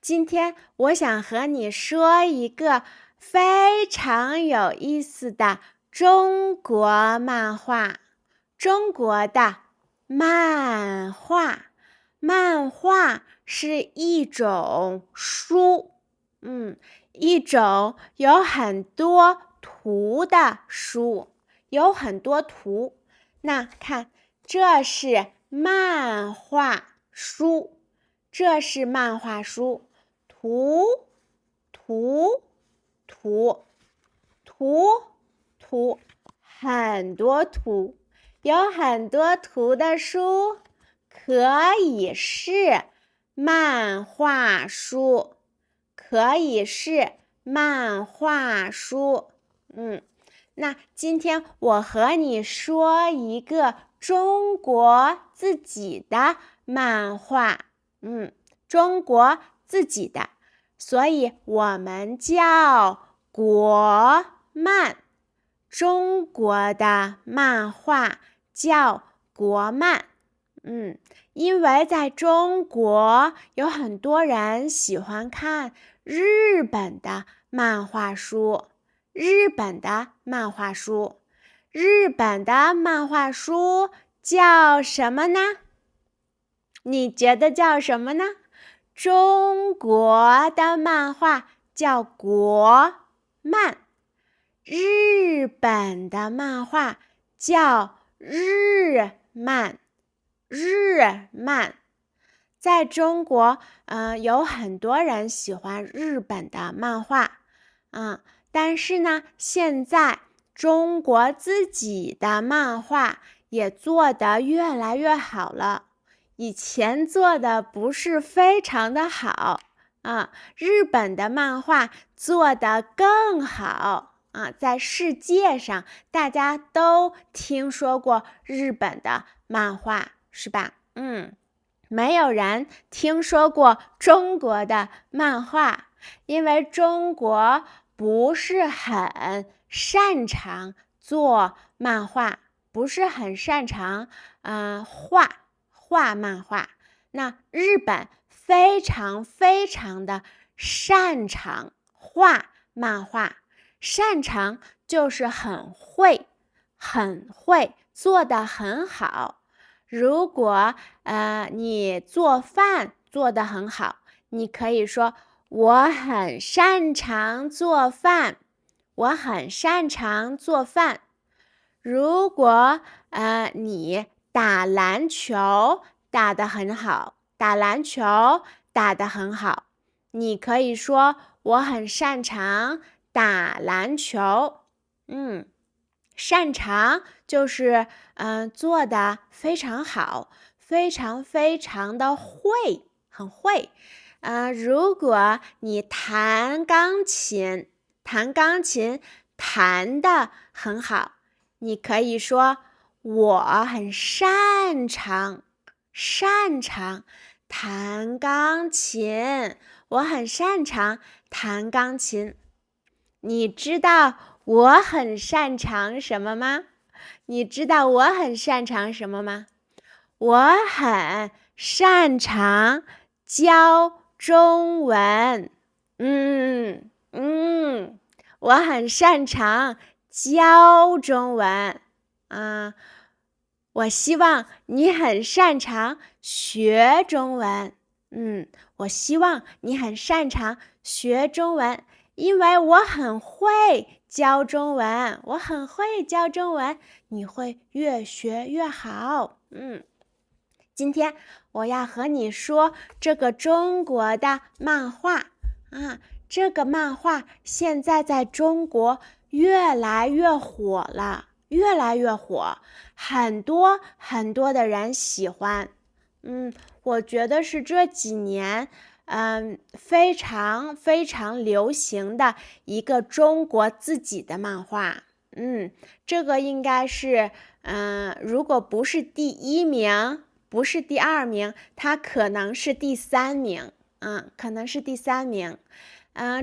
今天我想和你说一个非常有意思的中国漫画。中国的漫画，漫画是一种书，一种有很多图的书，有很多图。那看，这是漫画书，这是漫画书。图，图，图，图，图，很多图，有很多图的书可以是漫画书，可以是漫画书。那今天我和你说一个中国自己的漫画，中国自己的，所以我们叫国漫。中国的漫画叫国漫。因为在中国有很多人喜欢看日本的漫画书，日本的漫画书叫什么呢？你觉得叫什么呢？中国的漫画叫国漫，日本的漫画叫日漫，日漫。在中国，有很多人喜欢日本的漫画，但是呢，现在中国自己的漫画也做得越来越好了。以前做的不是非常的好日本的漫画做得更好在世界上大家都听说过日本的漫画，是吧？没有人听说过中国的漫画，因为中国不是很擅长做漫画，不是很擅长画漫画。那日本非常非常的擅长画漫画，擅长就是很会做得很好。如果你做饭做得很好，你可以说我很擅长做饭，我很擅长做饭。如果你打篮球打得很好，你可以说我很擅长打篮球。擅长就是做得非常好，非常非常的会，很会。如果你弹钢琴弹得很好，你可以说我很擅长弹钢琴，我很擅长弹钢琴。你知道我很擅长什么吗？我很擅长教中文。我很擅长教中文。我希望你很擅长学中文。我希望你很擅长学中文，因为我很会教中文，你会越学越好。今天我要和你说这个中国的漫画这个漫画现在在中国越来越火了，很多很多的人喜欢。我觉得是这几年非常非常流行的一个中国自己的漫画。这个应该是如果不是第一名，不是第二名，它可能是第三名。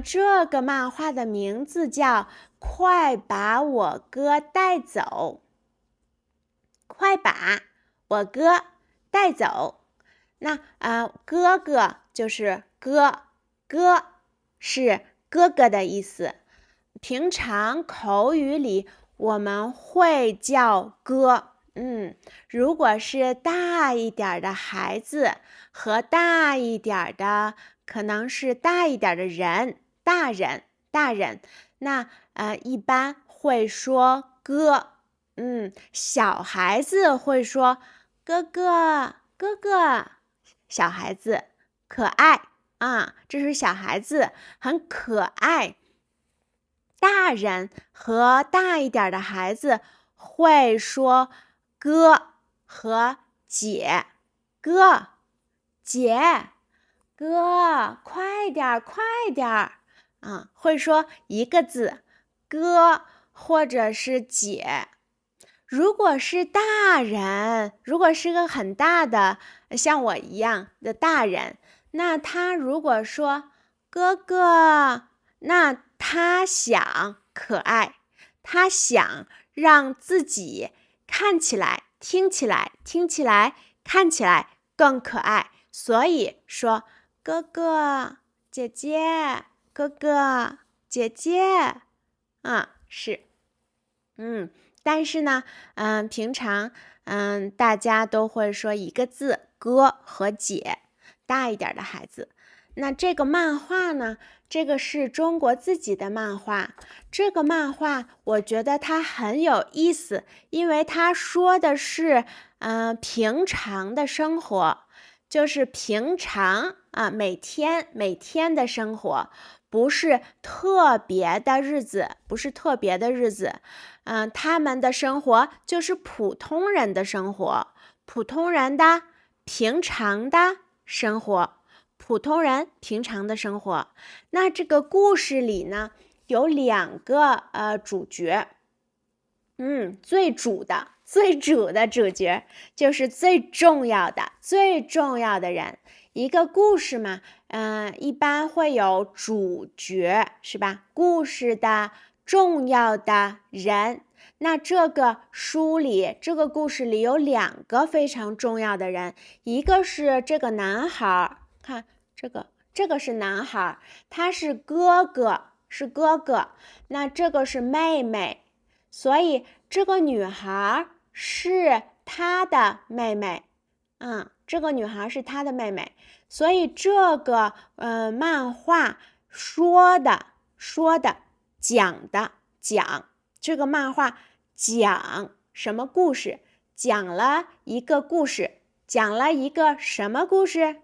这个漫画的名字叫快把我哥带走。快把我哥带走。那哥哥就是哥，哥是哥哥的意思。平常口语里我们会叫哥。如果是大一点的孩子和大一点的，可能是大一点的人，大人，那一般会说哥。小孩子会说哥哥，小孩子可爱啊，这是小孩子很可爱。大人和大一点的孩子会说哥和姐，哥，姐，哥，快点会说一个字，哥或者是姐。如果是大人，如果是个很大的，像我一样的大人，那他如果说哥哥，那他想可爱，他想让自己看起来、听起来、看起来更可爱，所以说哥哥、姐姐，哥哥、姐姐，是，但是呢，平常，大家都会说一个字，哥和姐，大一点的孩子。那这个漫画呢，这个是中国自己的漫画。这个漫画我觉得它很有意思，因为它说的是，平常的生活，就是平常每天的生活，不是特别的日子，他们的生活就是普通人的生活，普通人的平常的生活，普通人平常的生活。那这个故事里呢，有2个主角，最主的主角就是最重要的人。一个故事嘛，一般会有主角，是吧？故事的重要的人。那这个故事里有2个非常重要的人，一个是这个男孩，看这个是男孩，他是哥哥，那这个是妹妹，所以这个女孩是他的妹妹，所以这个漫画讲这个漫画讲什么故事？讲了一个故事，讲了一个什么故事？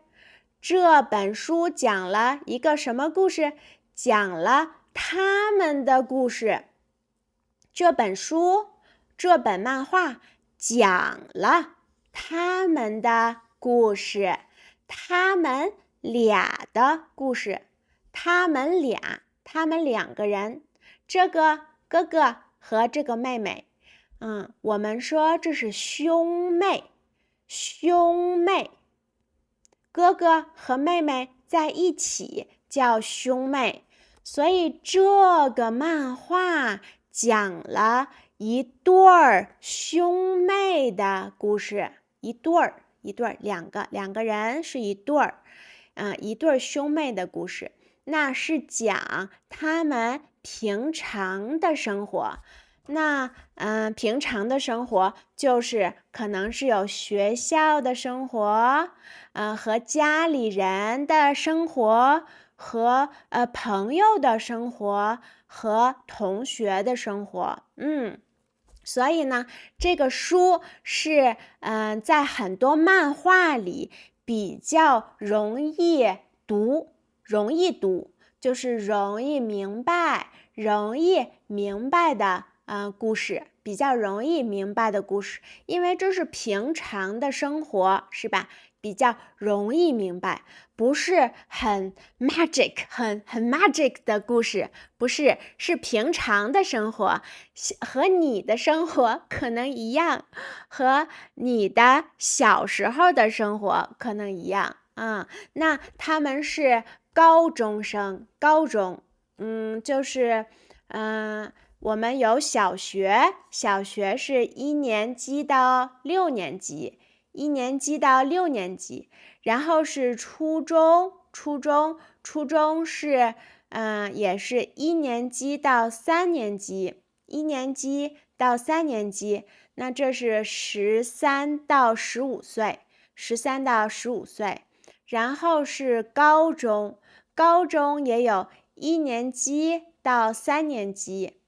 这本书讲了一个什么故事？讲了他们的故事。这本漫画讲了他们的故事，他们俩的故事，他们2个人，这个哥哥和这个妹妹，我们说这是兄妹，哥哥和妹妹在一起叫兄妹，所以这个漫画讲了一对儿兄妹的故事，一对儿，两个人是一对儿，一对儿兄妹的故事，那是讲他们平常的生活。那平常的生活就是可能是有学校的生活，和家里人的生活，和朋友的生活，和同学的生活。所以呢，这个书是在很多漫画里比较容易读，就是容易明白的故事，比较容易明白的故事，因为这是平常的生活，是吧？比较容易明白，不是很 magic 的故事，不是，是平常的生活，和你的生活可能一样，和你的小时候的生活可能一样那他们是高中生，就是我们有小学是1年级到6年级，然后是初中，初中是也是1年级到3年级，1年级到3年级，那这是13到15岁，13到15岁。然后是高中，高中也有1年级到3年级，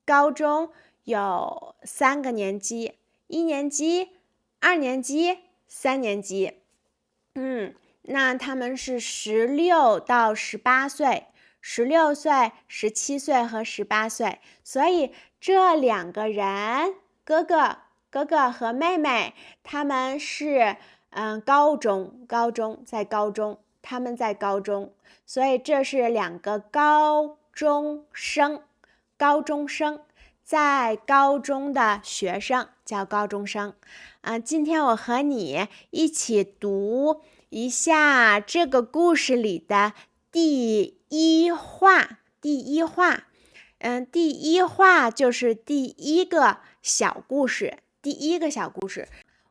高中有3个年级，1年级、2年级、3年级。那他们是16到18岁，16岁、17岁和18岁。所以这2个人，哥哥和妹妹，他们是高中，他们在高中，所以这是2个高中生，在高中的学生叫高中生。今天我和你一起读一下这个故事里的第一话。第一话就是第一个小故事。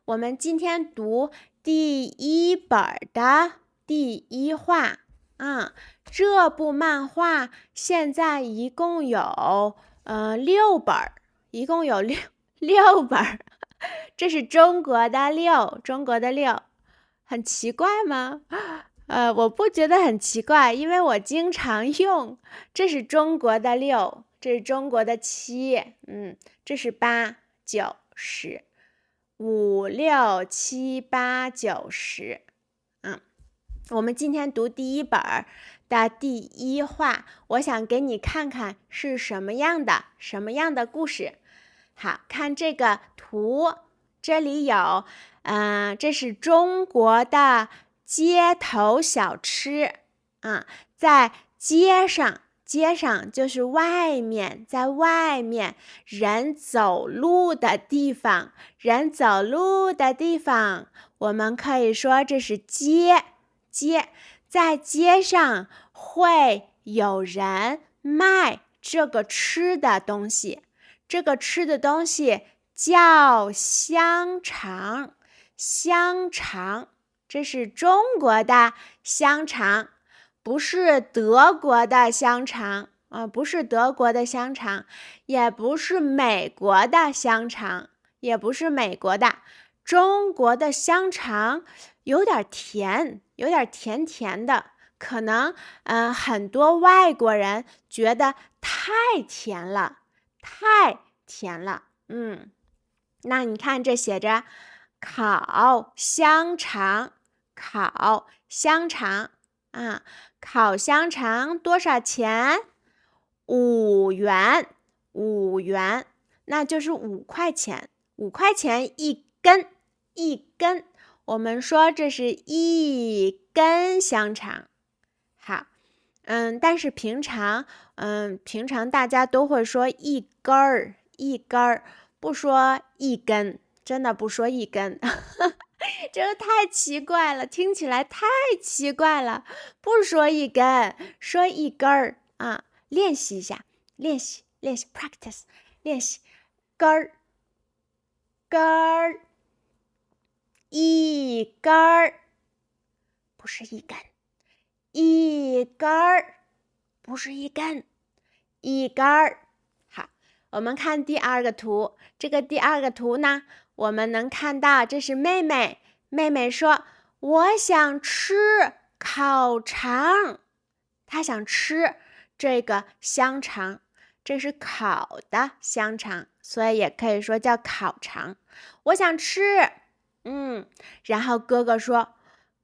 我们今天读第1本的第一话。这部漫画现在一共有6本，6本。这是中国的6，很奇怪吗？我不觉得很奇怪，因为我经常用。这是中国的6，这是中国的7，这是8、9、10，5、6、7、8、9、10。我们今天读第1本的第一话，我想给你看看是什么样的故事。好，看这个图，这里有这是中国的街头小吃在街上就是在外面人走路的地方，我们可以说这是街，在街上会有人卖这个吃的东西，叫香肠，这是中国的香肠，不是德国的香肠，也不是美国的香肠，中国的香肠有点甜的，可能很多外国人觉得太甜了。那你看这写着烤香肠烤香肠多少钱？5元，那就是5块钱一根，我们说这是1根香肠。好，但是平常大家都会说1根儿，不说1根，真的不说1根。这个太奇怪了，听起来太奇怪了，不说1根，说1根儿练习一下，练习 practice， 练习根儿，1根儿，不是1根，1根儿，不是1根，1根儿。好，我们看第2个图，这个第2个图呢，我们能看到这是妹妹说我想吃烤肠，她想吃这个香肠，这是烤的香肠，所以也可以说叫烤肠。我想吃，然后哥哥说，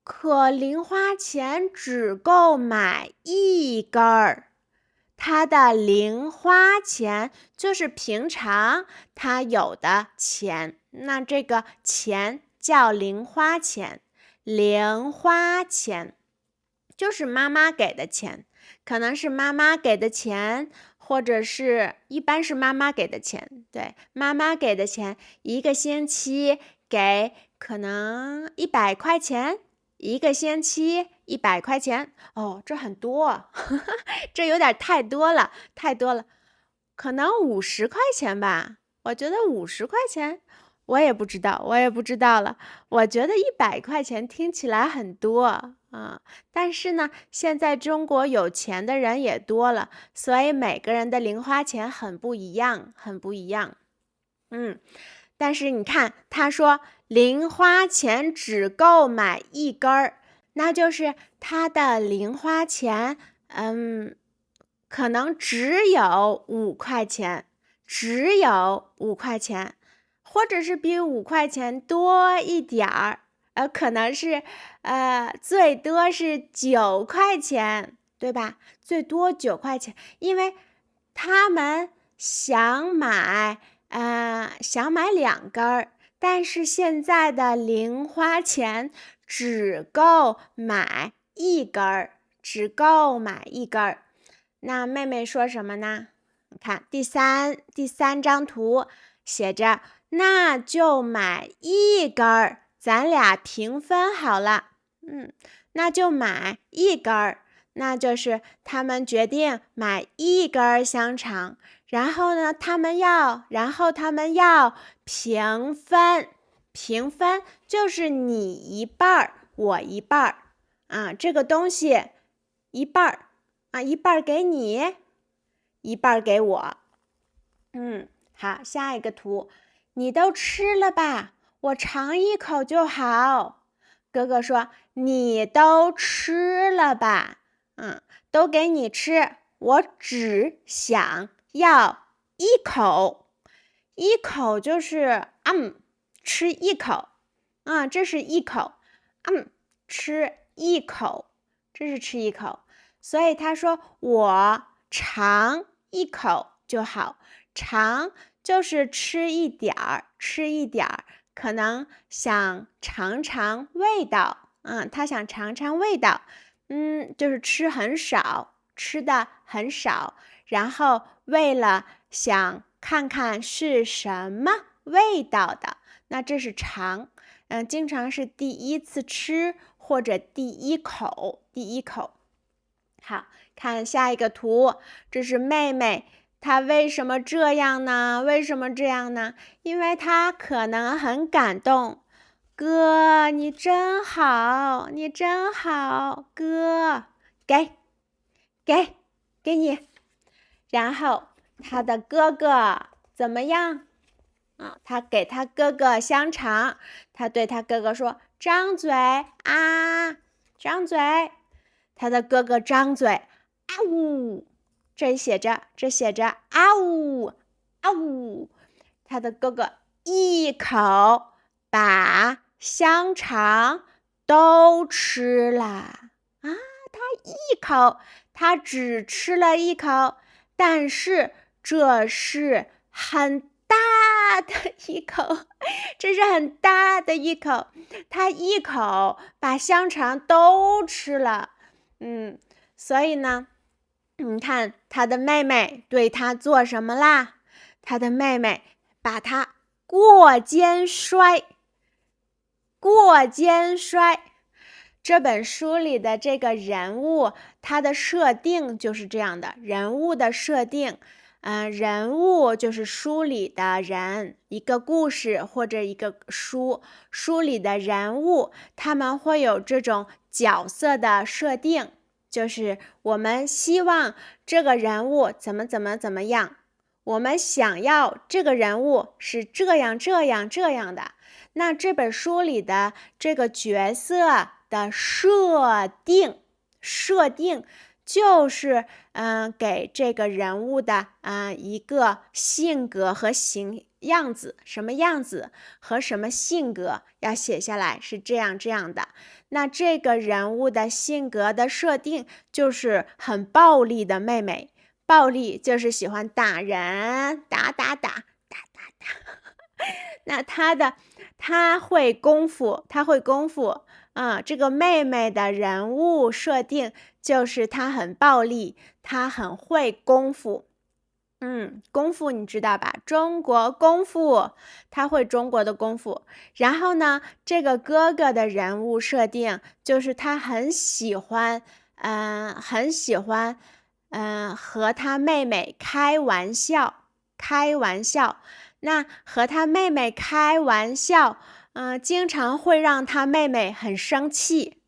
可零花钱只够买1根儿。他的零花钱就是平常他有的钱，那这个钱叫零花钱，就是妈妈给的钱，可能是妈妈给的钱，或者是一般是妈妈给的钱，对，妈妈给的钱，1个星期给可能100块钱，1个星期100块钱，这很多，这有点太多了，可能50块钱吧，我觉得50块钱我也不知道，我也不知道了。我觉得100块钱听起来很多啊，但是呢，现在中国有钱的人也多了，所以每个人的零花钱很不一样，很不一样。但是你看，他说零花钱只够买一根儿，那就是他的零花钱，可能只有5块钱，只有5块钱。或者是比5块钱多一点儿，可能是最多是9块钱，对吧？最多9块钱，因为他们想买2根儿，但是现在的零花钱只够买1根儿，只够买1根儿。那妹妹说什么呢？你看第三张图写着。那就买1根儿，咱俩平分好了。那就买1根儿，那就是他们决定买1根香肠。然后他们要平分，平分就是你一半儿，我一半儿啊。这个东西一半儿啊，一半儿给你，一半儿给我。好，下一个图。你都吃了吧？我尝一口就好。哥哥说：“你都吃了吧？都给你吃，我只想要1口。1口就是吃1口。这是1口。吃1口，这是吃1口。所以他说我尝1口就好，尝。”就是吃一点儿，吃一点儿，可能想尝尝味道，他想尝尝味道，就是吃很少，吃的很少，然后为了想看看是什么味道的，那这是尝，经常是第一次吃或者第一口。好，看下一个图，这是妹妹。他为什么这样呢？因为他可能很感动。哥，你真好，哥，给你。然后他的哥哥怎么样？他给他哥哥香肠，他对他哥哥说：“张嘴啊，张嘴。”他的哥哥张嘴，啊呜。这写着啊呜啊呜，他的哥哥一口把香肠都吃了他只吃了1口，但是这是很大的一口，他1口把香肠都吃了，所以呢。你看他的妹妹对他做什么啦？他的妹妹把他过肩摔。这本书里的这个人物，他的设定就是这样的。人物的设定，人物就是书里的人，一个故事或者一个书里的人物，他们会有这种角色的设定。就是我们希望这个人物怎么样，我们想要这个人物是这样的。那这本书里的这个角色的设定就是给这个人物的一个性格和样子，什么样子和什么性格要写下来，是这样的。那这个人物的性格的设定就是很暴力的妹妹，暴力就是喜欢打人，打。那他会功夫，这个妹妹的人物设定就是她很暴力，她很会功夫。功夫你知道吧？中国功夫，他会中国的功夫。然后呢，这个哥哥的人物设定就是他很喜欢和他妹妹开玩笑。那和他妹妹开玩笑，经常会让他妹妹很生气。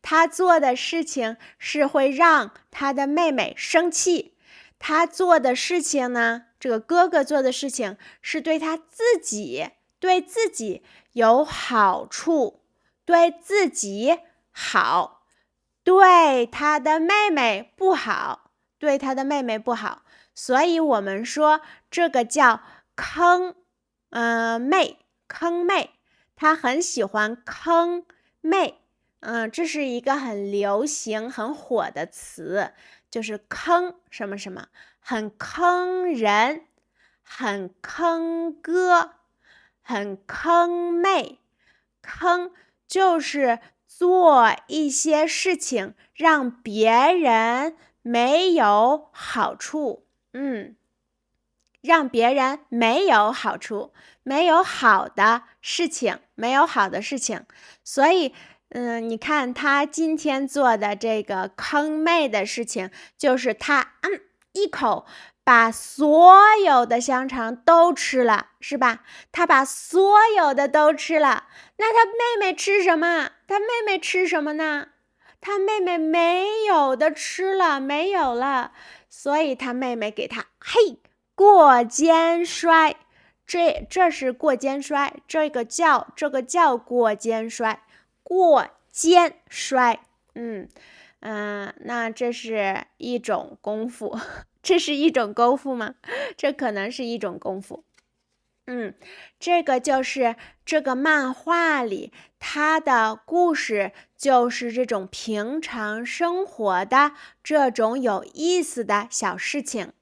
他做的事情是会让他的妹妹生气。他做的事情呢，这个哥哥做的事情是对自己有好处，对自己好，对他的妹妹不好，所以我们说这个叫坑妹，他很喜欢坑妹。这是一个很流行很火的词，就是坑什么什么，很坑人，很坑哥，很坑妹。坑就是做一些事情让别人没有好处，让别人没有好处，没有好的事情，所以你看他今天做的这个坑妹的事情，就是他一口把所有的香肠都吃了，是吧？他把所有的都吃了，那他妹妹吃什么？他妹妹吃什么呢？他妹妹没有的吃了，没有了，所以他妹妹给他过肩摔。这是过肩摔，这个叫过肩摔，过肩摔。那这是一种功夫，这是一种功夫吗？这可能是一种功夫。这个就是这个漫画里它的故事，就是这种平常生活的这种有意思的小事情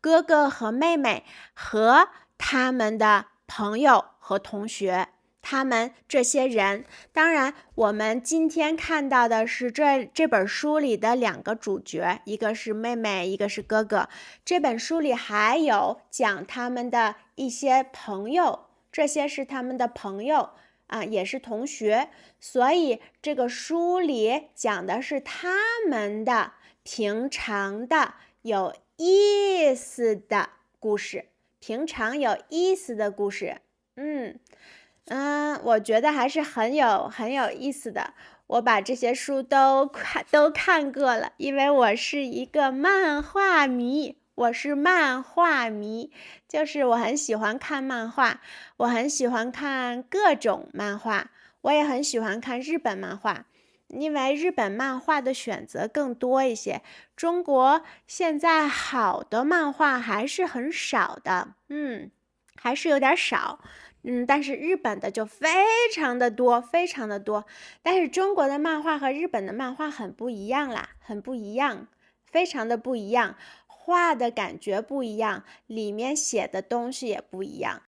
哥哥和妹妹和他们的朋友和同学，他们这些人，当然我们今天看到的是这本书里的两个主角，一个是妹妹，一个是哥哥。这本书里还有讲他们的一些朋友，这些是他们的朋友也是同学，所以这个书里讲的是他们的平常的有意思的故事，我觉得还是很有意思的。我把这些书都看过了，因为我是一个漫画迷，就是我很喜欢看漫画，我很喜欢看各种漫画，我也很喜欢看日本漫画，因为日本漫画的选择更多一些。中国现在好的漫画还是很少的，还是有点少。但是日本的就非常的多。但是中国的漫画和日本的漫画很不一样啦，非常的不一样，画的感觉不一样，里面写的东西也不一样。